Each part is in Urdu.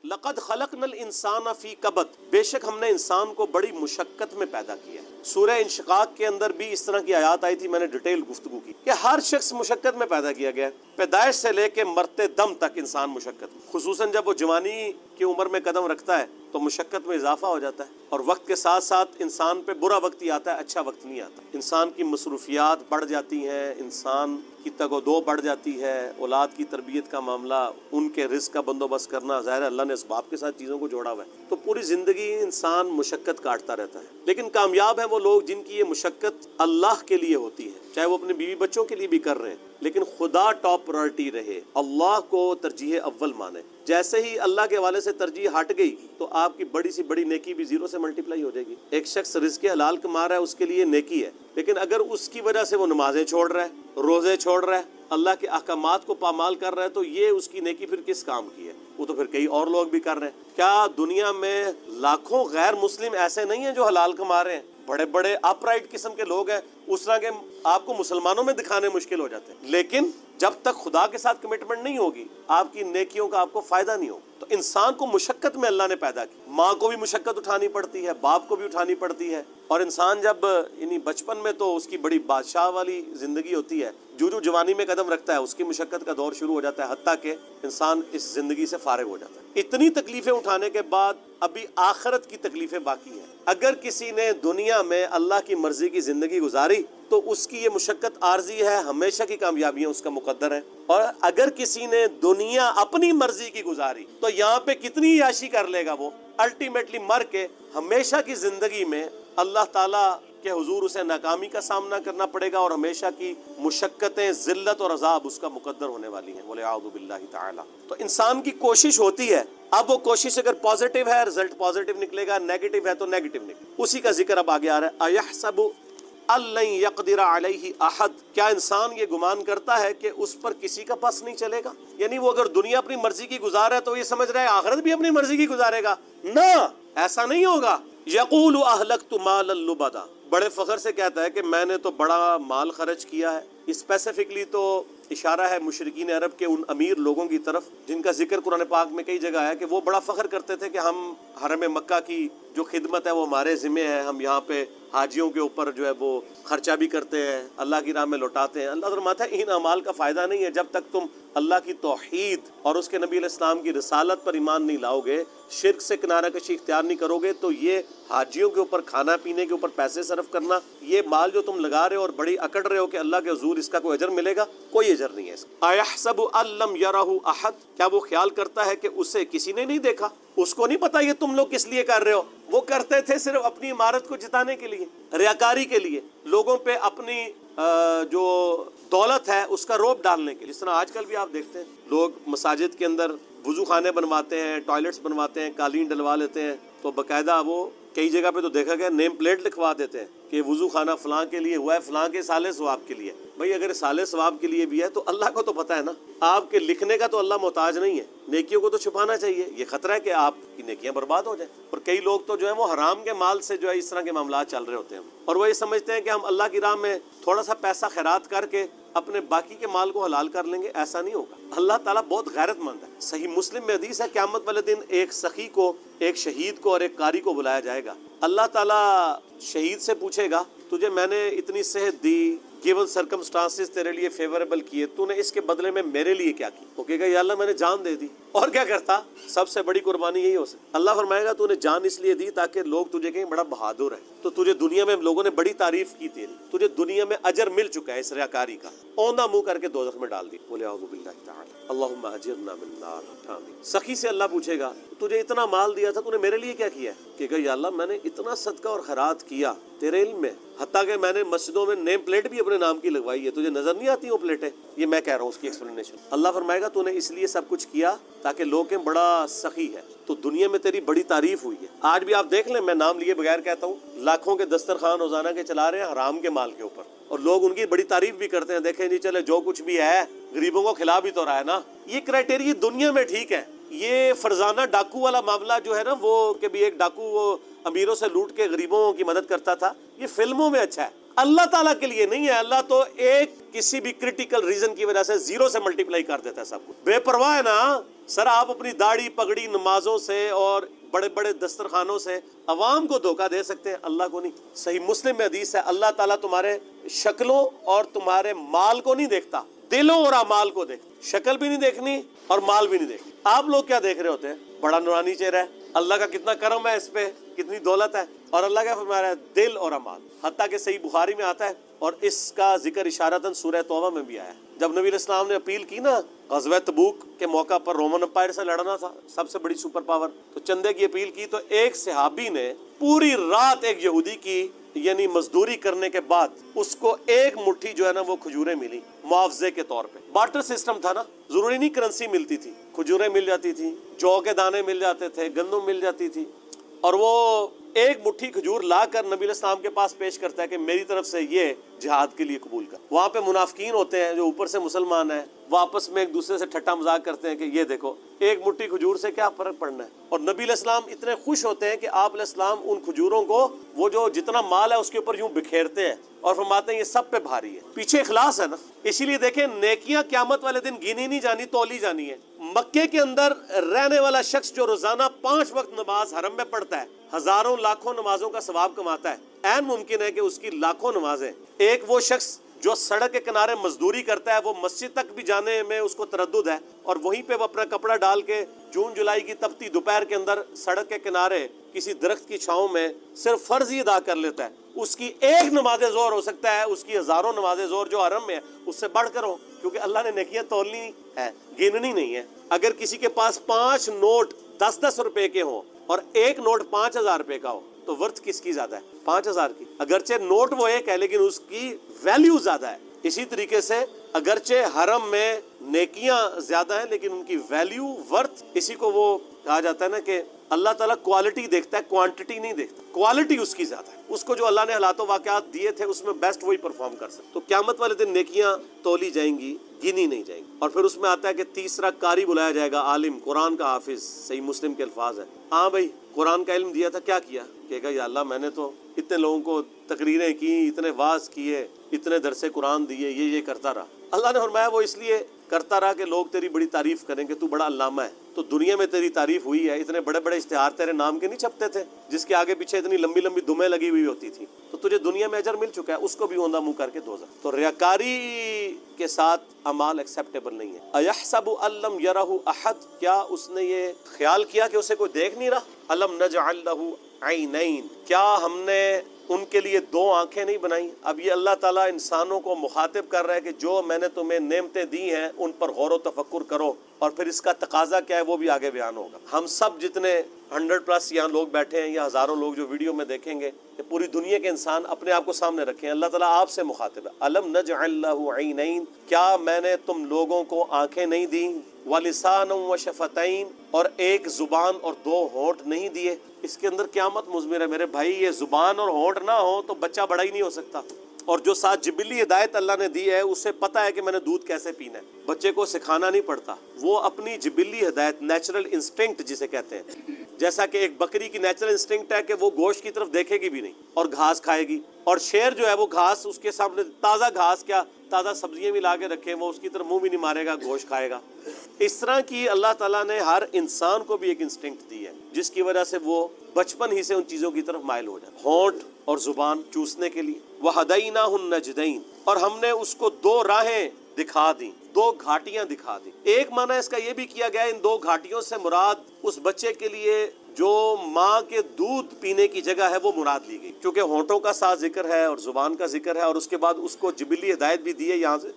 لقد خلقنا الانسان فی کبد، بے شک ہم نے انسان کو بڑی مشقت میں پیدا کیا ہے۔ سورہ انشقاق کے اندر بھی اس طرح کی آیات آئی تھی، میں نے ڈیٹیل گفتگو کی کہ ہر شخص مشقت میں پیدا کیا گیا ہے، پیدائش سے لے کے مرتے دم تک انسان مشقت، خصوصاً جب وہ جوانی کی عمر میں قدم رکھتا ہے تو مشقت میں اضافہ ہو جاتا ہے، اور وقت کے ساتھ ساتھ انسان پہ برا وقت ہی آتا ہے، اچھا وقت نہیں آتا۔ انسان کی مصروفیات بڑھ جاتی ہیں، انسان کی تگ و دو بڑھ جاتی ہے، اولاد کی تربیت کا معاملہ، ان کے رزق کا بندوبست کرنا، ظاہر ہے اللہ نے اسباب کے ساتھ چیزوں کو جوڑا ہوا ہے، تو پوری زندگی انسان مشقت کاٹتا رہتا ہے۔ لیکن کامیاب ہیں وہ لوگ جن کی یہ مشقت اللہ کے لیے ہوتی ہے، چاہے وہ اپنے بیوی بچوں کے لیے بھی کر رہے ہیں، لیکن خدا ٹاپ پرائرٹی رہے، اللہ کو ترجیح اول مانے۔ جیسے ہی اللہ کے حوالے سے ترجیح ہٹ گئی تو آپ کی بڑی سی بڑی نیکی بھی زیرو سے ملٹیپلائی ہو جائے گی۔ ایک شخص رزق حلال کما رہا ہے، اس کے لیے نیکی ہے، لیکن اگر اس کی وجہ سے وہ نمازیں چھوڑ رہا ہے، روزے چھوڑ رہا ہے، اللہ کے احکامات کو پامال کر رہا ہے، تو یہ اس کی نیکی پھر کس کام کی ہے؟ وہ تو پھر کئی اور لوگ بھی کر رہے ہیں۔ کیا دنیا میں لاکھوں غیر مسلم ایسے نہیں ہیں جو حلال کما رہے ہیں؟ بڑے بڑے اپ رائٹ قسم کے لوگ ہیں، اس طرح کے آپ کو مسلمانوں میں دکھانے مشکل ہو جاتے ہیں، لیکن جب تک خدا کے ساتھ کمٹمنٹ نہیں ہوگی آپ کی نیکیوں کا آپ کو فائدہ نہیں ہوگا۔ تو انسان کو مشقت میں اللہ نے پیدا کی، ماں کو بھی مشقت اٹھانی پڑتی ہے، باپ کو بھی اٹھانی پڑتی ہے، اور انسان جب یعنی بچپن میں تو اس کی بڑی بادشاہ والی زندگی ہوتی ہے، جو جوانی میں قدم رکھتا ہے اس کی مشقت کا دور شروع ہو جاتا ہے، حتیٰ کہ انسان اس زندگی سے فارغ ہو جاتا ہے۔ اتنی تکلیفیں اٹھانے کے بعد ابھی آخرت کی تکلیفیں باقی ہیں۔ اگر کسی نے دنیا میں اللہ کی مرضی کی زندگی گزاری تو اس کی یہ مشقت عارضی ہے، ہمیشہ کی کامیابیاں اس کا مقدر ہے، اور اگر کسی نے دنیا اپنی مرضی کی گزاری تو یہاں پہ کتنی عیاشی کر لے گا وہ، الٹیمیٹلی مر کے ہمیشہ کی زندگی میں اللہ تعالیٰ کہ حضور اسے ناکامی کا سامنا کرنا پڑے گا، اور ہمیشہ کی مشقتیں، ذلت اور عذاب اس کا مقدر ہونے والی ہیں، وَلِعَوْذُ بِاللَّهِ تعالی۔ تو انسان کی کوشش ہوتی ہے، اب وہ کوشش اگر پازیٹیو ہے رزلٹ پازیٹیو نکلے گا، نیگیٹو ہے تو نیگیٹو نکلے گا۔ اسی کا ذکر اب آگے آ رہا ہے، أَيَحْسَبُ أَن لَّن يَقْدِرَ عَلَيْهِ أَحَدٌ، کیا انسان یہ گمان کرتا ہے کہ اس پر کسی کا بس نہیں چلے گا؟ یعنی وہ اگر دنیا اپنی مرضی کی گزار ہے تو یہ سمجھ رہا ہے آخرت بھی اپنی مرضی کی گزارے گا؟ نہ، ایسا نہیں ہوگا۔ يَقُولُ أَهْلَكْتُ مَالًا لُبَدًا، بڑے فخر سے کہتا ہے کہ میں نے تو بڑا مال خرچ کیا ہے۔ اسپیسیفکلی تو اشارہ ہے مشرکین عرب کے ان امیر لوگوں کی طرف جن کا ذکر قرآن پاک میں کئی جگہ ہے کہ وہ بڑا فخر کرتے تھے کہ ہم حرم مکہ کی جو خدمت ہے وہ ہمارے ذمہ ہے، ہم یہاں پہ حاجیوں کے اوپر جو ہے وہ خرچہ بھی کرتے ہیں، اللہ کی راہ میں لوٹاتے ہیں۔ اللہ فرماتا ہے ان اعمال کا فائدہ نہیں ہے جب تک تم اللہ کی توحید اور اس کے نبی علیہ السلام کی رسالت پر ایمان نہیں لاؤ گے، شرک سے کنارہ کشی اختیار نہیں کرو گے، تو یہ حاجیوں کے اوپر کھانا پینے کے اوپر پیسے صرف کرنا، یہ مال جو تم لگا رہے ہو اور بڑی اکڑ رہے ہو کہ اللہ کے حضور اس کا کوئی اجر ملے گا، کوئی اجر نہیں ہے اس کا۔ اَيَحْسَبُ أَن لَّمْ يَرَهُ أَحَدٌ، کیا وہ خیال کرتا ہے کہ اسے کسی نے نہیں دیکھا؟ اس کو نہیں پتا یہ تم لوگ کس لیے کر رہے ہو؟ وہ کرتے تھے صرف اپنی عمارت کو جتانے کے لیے، ریاکاری کے لیے، لوگوں پہ اپنی جو دولت ہے اس کا روب ڈالنے کے لیے۔ جس طرح آج کل بھی آپ دیکھتے ہیں لوگ مساجد کے اندر وضو خانے بنواتے ہیں، ٹوائلٹس بنواتے ہیں، قالین ڈلوا لیتے ہیں، تو باقاعدہ وہ کئی جگہ پہ تو دیکھا گیا نیم پلیٹ لکھوا دیتے ہیں کہ وضو خانہ فلاں کے لیے ہوا ہے، فلاں کے سالے ثواب کے لیے۔ بھائی اگر سالے ثواب کے لیے بھی ہے تو اللہ کو تو پتہ ہے نا، آپ کے لکھنے کا تو اللہ محتاج نہیں ہے، نیکیوں کو تو چھپانا چاہیے۔ یہ خطرہ ہے کہ آپ کی نیکیاں برباد ہو جائیں، اور کئی لوگ تو جو ہے وہ حرام کے مال سے جو ہے اس طرح کے معاملات چل رہے ہوتے ہیں، اور وہ یہ سمجھتے ہیں کہ ہم اللہ کی راہ میں تھوڑا سا پیسہ خیرات کر کے اپنے باقی کے مال کو حلال کر لیں گے۔ ایسا نہیں ہوگا، اللہ تعالیٰ بہت غیرت مند ہے۔ صحیح مسلم میں حدیث ہے قیامت والے دن ایک سخی کو، ایک شہید کو اور ایک قاری کو بلایا جائے گا۔ اللہ تعالیٰ شہید سے پوچھے گا تجھے میں نے اتنی صحت دی، گیون سرکمسٹانسز تیرے لیے فیوریبل کیے، تو نے اس کے بدلے میں میرے لیے کیا کی؟ وہ کہے گا یا اللہ میں نے جان دے دی، اور کیا کرتا؟ سب سے بڑی قربانی یہی ہو سکتی۔ اللہ فرمائے گا تو نے جان اس لیے دی تاکہ لوگ تجھے کہیں بڑا بہادر ہے، تو تجھے دنیا میں لوگوں نے بڑی تعریف کی تیری، تجھے دنیا میں اجر مل چکا ہے اس ریاکاری کا، اوندھا منہ کر کے دوزخ میں ڈال دی۔ بولے اعوذ باللہ تعالی اللہم اجرنا من النار۔ سخی سے اللہ پوچھے گا تجھے اتنا مال دیا تھا تو نے میرے لیے کیا کیا ہے؟ کہ یا اللہ میں نے اتنا صدقہ اور خیرات کیا تیرے علم میں، حتیٰ کہ میں نے مسجدوں میں نیم پلیٹ بھی اپنے نام کی لگوائی ہے، تجھے نظر نہیں آتی وہ پلیٹیں؟ یہ میں کہہ رہا ہوں اس کی ایکسپلینیشن۔ اللہ فرمائے گا تو نے اس لیے سب کچھ کیا تاکہ لوگ کہیں بڑا سخی ہے، تو دنیا میں تیری بڑی تعریف ہوئی ہے۔ آج بھی آپ دیکھ لیں، میں نام لیے بغیر کہتا ہوں، لاکھوں کے دسترخوان روزانہ کے چلا رہے ہیں حرام کے مال کے اوپر، اور لوگ ان کی بڑی تعریف بھی کرتے ہیں، دیکھیں جی چلے جو کچھ بھی ہے غریبوں کو کھلا بھی تو رہا ہے نا۔ یہ کرائٹیریا دنیا میں ٹھیک ہے، یہ فرزانہ ڈاکو والا معاملہ جو ہے نا، وہ کہ بھی ایک ڈاکو وہ امیروں سے لوٹ کے غریبوں کی مدد کرتا تھا، یہ فلموں میں اچھا ہے، اللہ تعالیٰ کے لیے نہیں ہے۔ اللہ تو ایک کسی بھی کرٹیکل ریزن کی وجہ سے زیرو سے ملٹیپلائی کر دیتا ہے سب کو، بے پرواہ ہے نا۔ سر آپ اپنی داڑھی پگڑی نمازوں سے اور بڑے بڑے دسترخوانوں سے عوام کو دھوکہ دے سکتے ہیں، اللہ کو نہیں۔ صحیح مسلم میں حدیث ہے، اللہ تعالیٰ تمہارے شکلوں اور تمہارے مال کو نہیں دیکھتا، دلوں اور اعمال کو دیکھتا۔ شکل بھی نہیں دیکھنی اور مال بھی نہیں دیکھنی۔ آپ لوگ کیا دیکھ رہے ہوتے ہیں؟ بڑا نورانی چہرہ ہے، اللہ کا کتنا کرم ہے اس پہ، کتنی دولت ہے، اور اللہ کا فرما رہا ہے دل اور اعمال۔ حتیٰ کہ صحیح بخاری میں آتا ہے، اور اس کا ذکر اشارتاً سورہ توبہ میں بھی آیا ہے، جب نبی علیہ السلام نے اپیل کی نا غزوہ تبوک کے موقع پر، رومن امپائر سے لڑنا تھا، سب سے بڑی سپر پاور، تو چندے کی اپیل کی، تو ایک صحابی نے پوری رات ایک یہودی کی یعنی مزدوری کرنے کے بعد اس کو ایک مٹھی جو ہے نا وہ کھجوریں ملی معاوضے کے طور پہ۔ بارٹر سسٹم تھا نا، ضروری نہیں کرنسی ملتی تھی، کھجوریں مل جاتی تھی، جو کے دانے مل جاتے تھے، گندم مل جاتی تھی، اور وہ ایک مٹھی کھجور لا کر نبی علیہ السلام کے پاس پیش کرتا ہے کہ میری طرف سے یہ جہاد کے لیے قبول کر۔ وہاں پہ منافقین ہوتے ہیں جو اوپر سے مسلمان ہیں، وہ آپس میں ایک دوسرے سے ٹھٹا مذاق کرتے ہیں کہ یہ دیکھو ایک مٹھی کھجور سے کیا فرق پڑنا ہے، اور نبی علیہ السلام اتنے خوش ہوتے ہیں کہ آپ علیہ السلام ان کھجوروں کو وہ جو جتنا مال ہے اس کے اوپر یوں بکھیرتے ہیں اور فرماتے ہیں یہ سب پہ بھاری ہے۔ پیچھے اخلاص ہے نا، اسی لیے دیکھیں نیکیاں قیامت والے دن گنی نہیں جانی، تولی جانی ہے۔ مکے کے اندر رہنے والا شخص جو روزانہ 5 وقت نماز حرم میں پڑھتا ہے، ہزاروں لاکھوں نمازوں کا ثواب کماتا ہے، عین ممکن ہے کہ اس کی لاکھوں نمازیں۔ ایک وہ شخص جو سڑک کے کنارے مزدوری کرتا ہے، وہ مسجد تک بھی جانے میں اس کو تردد ہے، اور وہیں پہ وہ اپنا کپڑا ڈال کے جون جولائی کی تپتی دوپہر کے اندر سڑک کے کنارے کسی درخت کی چھاؤں میں صرف فرض ہی ادا کر لیتا ہے، اس کی ایک نماز ظہر ہو سکتا ہے اس کی ہزاروں نماز ظہر جو حرم میں ہے اس سے بڑھ کر ہو، کیونکہ اللہ نے نیکیاں تولنی ہے، گننی نہیں ہے۔ اگر کسی کے پاس 5 نوٹ 10-10 روپے کے ہوں اور ایک نوٹ 5000 روپے کا ہو تو ورتھ کس کی زیادہ ہے؟ 5000 کی۔ اگرچہ نوٹ وہ ایک ہے لیکن اس کی ویلیو زیادہ ہے۔ اسی طریقے سے اگرچہ حرم میں نیکیاں زیادہ ہیں لیکن ان کی ویلیو ورتھ، اسی کو وہ کہا جاتا ہے نا کہ اللہ تعالیٰ کوالٹی دیکھتا ہے، کوانٹٹی نہیں دیکھتا، کوالٹی اس کی زیادہ ہے۔ اس کو جو اللہ نے حالات و واقعات دیے تھے اس میں بیسٹ وہی پرفارم کر سکتا۔ تو قیامت والے دن نیکیاں تولی جائیں گی، گنی نہیں جائیں گی۔ اور پھر اس میں آتا ہے کہ تیسرا قاری بلایا جائے گا، عالم، قرآن کا حافظ۔ صحیح مسلم کے الفاظ ہیں، ہاں بھائی قرآن کا علم دیا تھا، کیا کیا؟ کہے گا یا اللہ میں نے تو اتنے لوگوں کو تقریریں کی، اتنے واعظ کیے، اتنے درس قرآن دیے، یہ کرتا رہا۔ اللہ نے فرمایا وہ اس لیے کرتا رہا کہ لوگ تیری بڑی تعریف کریں کہ تو بڑا علامہ ہے، تو دنیا میں تیری تعریف ہوئی ہے، اتنے بڑے بڑے اشتہار تیرے نام کے نہیں چھپتے تھے جس کے آگے پیچھے اتنی لمبی لمبی دمیں لگی ہوئی ہوتی تھی، تو تجھے دنیا میں اجر مل چکا ہے، اس کو بھی اوندا منہ کر کے دوزخ۔ تو ریاکاری کے ساتھ اعمال ایکسیپٹیبل نہیں ہے۔ ایحسب ان لم یرہ احد، کیا اس نے یہ خیال کیا کہ اسے کوئی دیکھ نہیں رہا؟ الم نجعل لہ عینین، کیا ہم نے ان کے لیے 2 آنکھیں نہیں بنائیں؟ اب یہ اللہ تعالیٰ انسانوں کو مخاطب کر رہا ہے کہ جو میں نے تمہیں نعمتیں دی ہیں ان پر غور و تفکر کرو، اور پھر اس کا تقاضا کیا ہے وہ بھی آگے بیان ہوگا۔ ہم سب جتنے 100+ یہاں لوگ بیٹھے ہیں یا ہزاروں لوگ جو ویڈیو میں دیکھیں گے، کہ پوری دنیا کے انسان اپنے آپ کو سامنے رکھیں، اللہ تعالیٰ آپ سے مخاطب ہے۔ الم نجعل لہ عینین، کیا میں نے تم لوگوں کو آنکھیں نہیں دیں؟ وَلِسَانًا وَشَفَتَيْن، اور ایک زبان اور 2 ہونٹ نہیں دیے؟ اس کے اندر قیامت مضمر ہے میرے بھائی، یہ زبان اور ہونٹ نہ ہو تو بچہ بڑا ہی نہیں ہو سکتا۔ اور جو ساتھ جبلی ہدایت اللہ نے دی ہے اسے پتہ ہے کہ میں نے دودھ کیسے پینا ہے، بچے کو سکھانا نہیں پڑتا، وہ اپنی جبلی ہدایت، نیچرل انسٹنکٹ جسے کہتے ہیں، جیسا کہ ایک بکری کی نیچرل انسٹنکٹ ہے کہ وہ گوشت کی طرف دیکھے گی بھی نہیں اور گھاس کھائے گی، اور شیر جو ہے وہ گھاس اس کے سامنے، تازہ گھاس کیا تازہ سبزیاں بھی لا کے رکھے وہ اس کی طرف منہ بھی نہیں مارے گا، گوشت کھائے گا۔ اس طرح کی اللہ تعالیٰ نے ہر انسان کو بھی ایک انسٹنکٹ دی ہے جس کی وجہ سے وہ بچپن ہی سے ان چیزوں کی طرف مائل ہو جائے، ہونٹ اور زبان چوسنے کے لیے۔ وَهَدَيْنَاهُ النَّجْدَيْنِ، اور ہم نے اس کو 2 راہیں دکھا دیں، 2 گھاٹیاں دکھا دیں۔ ایک معنی اس کا یہ بھی کیا گیا ان 2 گھاٹیوں سے مراد اس بچے کے لیے جو ماں کے دودھ پینے کی جگہ ہے وہ مراد لی گئی، کیونکہ ہونٹوں کا ساتھ ذکر ہے اور زبان کا ذکر ہے، اور اس کے بعد اس کو جبلی ہدایت بھی دی ہے، یہاں سے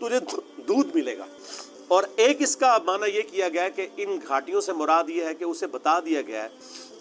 تجھے دودھ ملے گا۔ اور ایک اس کا معنی یہ کیا گیا ہے کہ ان گھاٹیوں سے مراد یہ ہے کہ اسے بتا دیا گیا ہے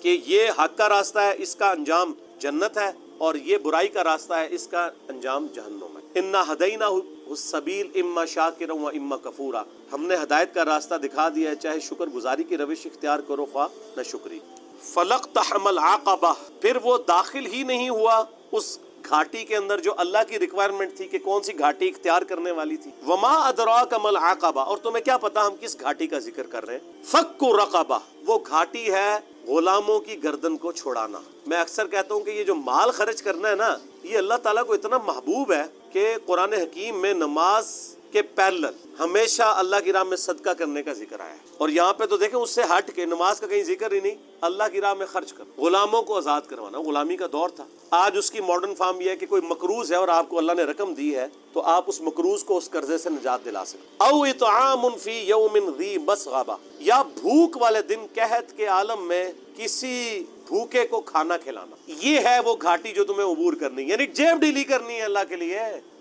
کہ یہ حق کا راستہ ہے، اس کا انجام جنت ہے، اور یہ برائی کا راستہ ہے، اس کا انجام جہنم ہے۔ انا ہدیناہ السبیل اما شاکرا و اما کفورا، ہم نے ہدایت کا راستہ دکھا دیا ہے، چاہے شکر گزاری کی روش اختیار کرو خواہ نہ شکری۔ فلقتحم العقبہ، پھر وہ داخل ہی نہیں ہوا اس گھاٹی کے اندر جو اللہ کی ریکوائرمنٹ تھی کہ کون سی گھاٹی اختیار کرنے والی تھی۔ وما ادراک ما العقبہ، اور تمہیں کیا پتا ہم کس گھاٹی کا ذکر کر رہے ہیں؟ فک رقبہ، وہ گھاٹی ہے غلاموں کی گردن کو چھڑانا۔ میں اکثر کہتا ہوں کہ یہ جو مال خرچ کرنا ہے نا، یہ اللہ تعالیٰ کو اتنا محبوب ہے کہ قرآن حکیم میں نماز کہ پیرلل ہمیشہ اللہ کی راہ میں صدقہ کرنے کا ذکر آیا ہے. اور یہاں پہ تو دیکھیں اس سے ہٹ کے نماز کا کہیں ذکر ہی نہیں. اللہ کی راہ میں خرچ کرو, غلاموں کو آزاد کروانا. غلامی کا دور تھا. آج اس کی ماڈرن فارم یہ ہے کہ کوئی مقروض ہے اور آپ کو اللہ نے رقم دی ہے تو آپ اس مقروض کو اس قرضے سے نجات دلا سکتے. او اطعام فی یوم ذی مسغبہ, یا بھوک والے دن قحط کے عالم میں کسی بھوکے کو کھانا کھلانا. یہ ہے وہ گھاٹی جو تمہیں عبور کرنی, یعنی جیب ڈھیلی کرنی ہے اللہ کے لیے.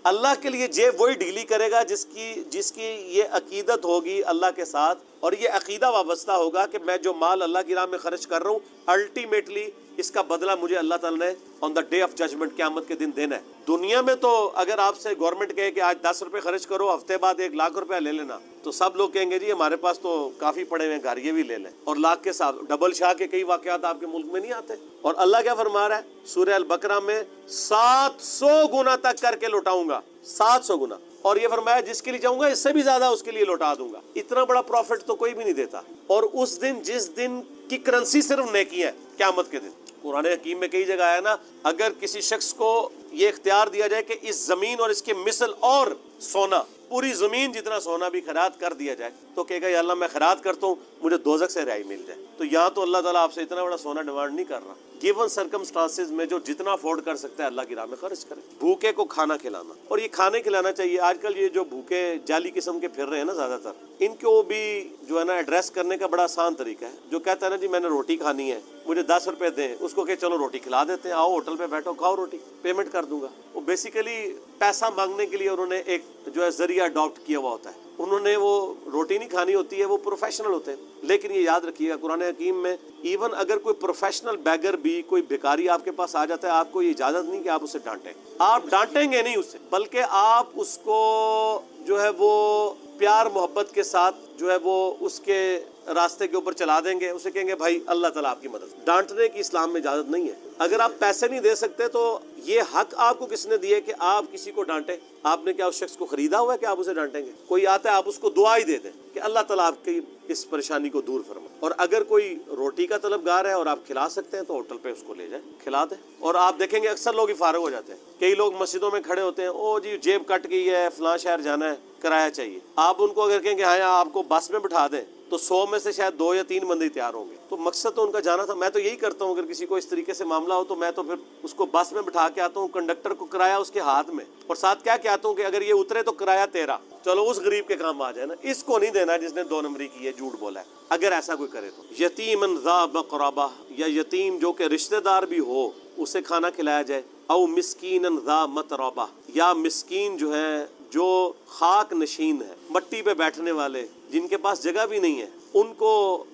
اللہ کے لیے جیب وہی ڈھیلی کرے گا جس کی یہ عقیدت ہوگی اللہ کے ساتھ, اور یہ عقیدہ وابستہ ہوگا کہ میں جو مال اللہ کی راہ میں خرچ کر رہا ہوں الٹیمیٹلی اس کا بدلہ مجھے اللہ تعالیٰ نے آن دا ڈے آف ججمنٹ قیامت کے دن دینا ہے. دنیا میں تو اگر آپ سے گورنمنٹ کہے کہ آج 10 روپے خرچ کرو, ہفتے بعد 1 لاکھ روپے لے لینا, تو سب لوگ کہیں گے جی ہمارے پاس تو کافی پڑے ہوئے ہیں گھر, یہ بھی لے لیں. اور لاکھ کے ساتھ ڈبل شاہ کے کئی واقعات آپ کے ملک میں نہیں آتے. اور اللہ کیا فرما رہا ہے سورہ البقرہ میں, 700 گنا تک کر کے لوٹاؤں گا. 700 گنا. اور یہ فرمایا جس کے لیے چاہوں گا اس سے بھی زیادہ اس کے لیے لوٹا دوں گا. اتنا بڑا پروفٹ تو کوئی بھی نہیں دیتا. اور اس دن جس دن کی کرنسی صرف نیکی ہے قیامت کے دن. قرآن حکیم میں کئی جگہ آیا نا, اگر کسی شخص کو یہ اختیار دیا جائے کہ اس زمین اور اس کے مثل اور سونا, پوری زمین جتنا سونا بھی خیرات کر دیا جائے, تو کہے گا یا اللہ میں خیرات کرتا ہوں مجھے دوزخ سے رہائی مل جائے. تو یہاں تو اللہ تعالیٰ آپ سے اتنا بڑا سونا ڈیمانڈ نہیں کر رہا. گیون سرکمسٹانسز میں جو جتنا افورڈ کر سکتا ہے اللہ کی راہ میں خرچ کرے. بھوکے کو کھانا کھلانا, اور یہ کھانے کھلانا چاہیے. آج کل یہ جو بھوکے جعلی قسم کے پھر رہے ہیں نا زیادہ تر, ان کو بھی جو ہے نا ایڈریس کرنے کا بڑا آسان طریقہ ہے. جو کہتا ہے نا جی میں نے روٹی کھانی ہے مجھے 10 روپے دیں, اس کو کہ چلو روٹی کھلا دیتے ہیں, آؤ ہوٹل پہ بیٹھو کھاؤ روٹی, پیمنٹ کر دوں گا. وہ بیسیکلی پیسہ مانگنے کے لیے انہوں نے ایک جو ہے ذریعہ اڈاپٹ کیا ہوا ہوتا ہے. انہوں نے وہ روٹی نہیں کھانی ہوتی ہے, وہ پروفیشنل ہوتے ہیں. لیکن یہ یاد رکھیے گا قرآن حکیم میں ایون اگر کوئی پروفیشنل بیگر بھی, کوئی بھکاری آپ کے پاس آ جاتا ہے, آپ کو یہ اجازت نہیں کہ آپ اسے ڈانٹیں. آپ ڈانٹیں گے نہیں اسے, بلکہ آپ اس کو جو ہے وہ پیار محبت کے ساتھ جو ہے وہ اس کے راستے کے اوپر چلا دیں گے. اسے کہیں گے بھائی اللہ تعالیٰ آپ کی مدد. ڈانٹنے کی اسلام میں اجازت نہیں ہے. اگر آپ پیسے نہیں دے سکتے تو یہ حق آپ کو کس نے دیے کہ آپ کسی کو ڈانٹیں؟ آپ نے کیا اس شخص کو خریدا ہوا ہے کہ آپ اسے ڈانٹیں گے؟ کوئی آتا ہے آپ اس کو دعا ہی دے دیں کہ اللہ تعالیٰ آپ کی اس پریشانی کو دور فرمائے. اور اگر کوئی روٹی کا طلبگار ہے اور آپ کھلا سکتے ہیں تو ہوٹل پہ اس کو لے جائیں, کھلا دیں. اور آپ دیکھیں گے اکثر لوگ ہی فارغ ہو جاتے ہیں. کئی لوگ مسجدوں میں کھڑے ہوتے ہیں, او جی جیب کٹ گئی ہے فلاں شہر جانا ہے کرایہ چاہیے. آپ ان کو اگر کہیں کہ ہاں آپ کو بس میں بٹھا دیں تو 100 میں سے شاید 2 یا 3 بندے تیار ہوں گے. تو مقصد تو ان کا جانا تھا. میں تو یہی کرتا ہوں, اگر کسی کو اس طریقے سے معاملہ ہو تو میں تو پھر اس کو بس میں بٹھا کے آتا ہوں, کنڈکٹر کو کرایہ اس کے ہاتھ میں, اور ساتھ کیا کہتا ہوں کہ اگر یہ اترے تو کرایہ تیرا, چلو اس غریب کے کام آ جائے نا. اس کو نہیں دینا جس نے 2 نمبری کی ہے, جھوٹ بولا ہے. اگر ایسا کوئی کرے تو یتیمن ذا مقربہ, یا یتیم جو کہ رشتہ دار بھی ہو اسے کھانا کھلایا جائے. او مسکینن ذا متربہ, یا مسکین جو ہے جو خاک نشین ہے, مٹی پہ بیٹھنے والے جن کے پاس جگہ بھی نہیں ہے, ان کو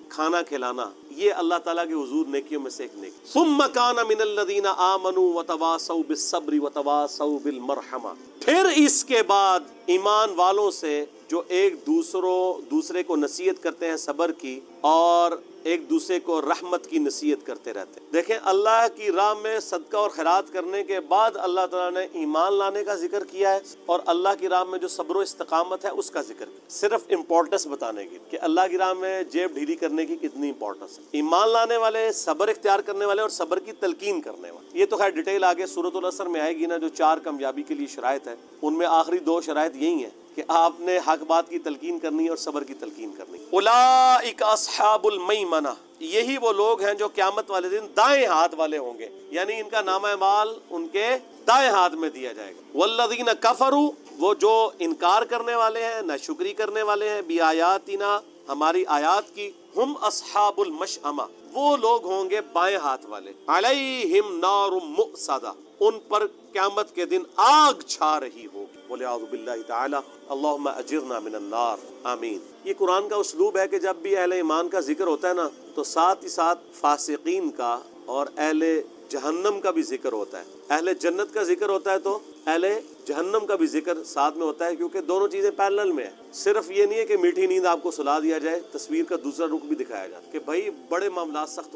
کھانا کھلانا. یہ اللہ تعالیٰ کے حضور نیکیوں میں سے ایک نیکی. ثم کان من الذین آمنوا وتواصوا بالصبر وتواصوا بالمرحمہ, پھر اس کے بعد ایمان والوں سے جو ایک دوسرے کو نصیحت کرتے ہیں صبر کی, اور ایک دوسرے کو رحمت کی نصیحت کرتے رہتے ہیں. دیکھیں اللہ کی راہ میں صدقہ اور خیرات کرنے کے بعد اللہ تعالیٰ نے ایمان لانے کا ذکر کیا ہے, اور اللہ کی راہ میں جو صبر و استقامت ہے اس کا ذکر کیا, صرف امپورٹنس بتانے کی کہ اللہ کی راہ میں جیب ڈھیلی کرنے کی کتنی امپورٹنس ہے. ایمان لانے والے, صبر اختیار کرنے والے, اور صبر کی تلقین کرنے والے. یہ تو خیر ڈیٹیل آگے سورۃ العصر میں آئے گی نا, جو 4 کامیابی کے لیے شرائط ہے, ان میں آخری 2 شرائط یہی ہیں کہ آپ نے حق بات کی تلقین کرنی ہے اور صبر کی تلقین کرنی. اولئک اصحاب المیمنہ, یہی وہ لوگ ہیں جو قیامت والے دن دائیں ہاتھ والے ہوں گے, یعنی ان کا نامہ اعمال ان کے دائیں ہاتھ میں دیا جائے گا. والذین کفروا, وہ جو انکار کرنے والے ہیں, ناشکری کرنے والے ہیں, بآیاتنا, ہماری آیات کی, ہم اصحاب المشأمہ, وہ لوگ ہوں گے بائیں ہاتھ والے, علیہم نار مؤصدہ, ان پر قیامت کے دن آگ چھا رہی ہوگی. بولے اعوذ باللہ تعالی اللہم اجرنا من النار, آمین. یہ قرآن کا اسلوب ہے کہ جب بھی اہل ایمان کا ذکر ہوتا ہے نا تو ساتھ ہی ساتھ فاسقین کا اور اہل جہنم کا بھی ذکر ہوتا ہے. اہل جنت کا ذکر ہوتا ہے تو اہل جہنم کا بھی ذکر ساتھ میں ہوتا ہے, کیونکہ دونوں چیزیں پیرلل میں ہیں. صرف یہ نہیں ہے کہ میٹھی نیند آپ کو سلا دیا جائے, تصویر کا دوسرا رخ بھی دکھایا جائے کہ بھائی بڑے معاملات سخت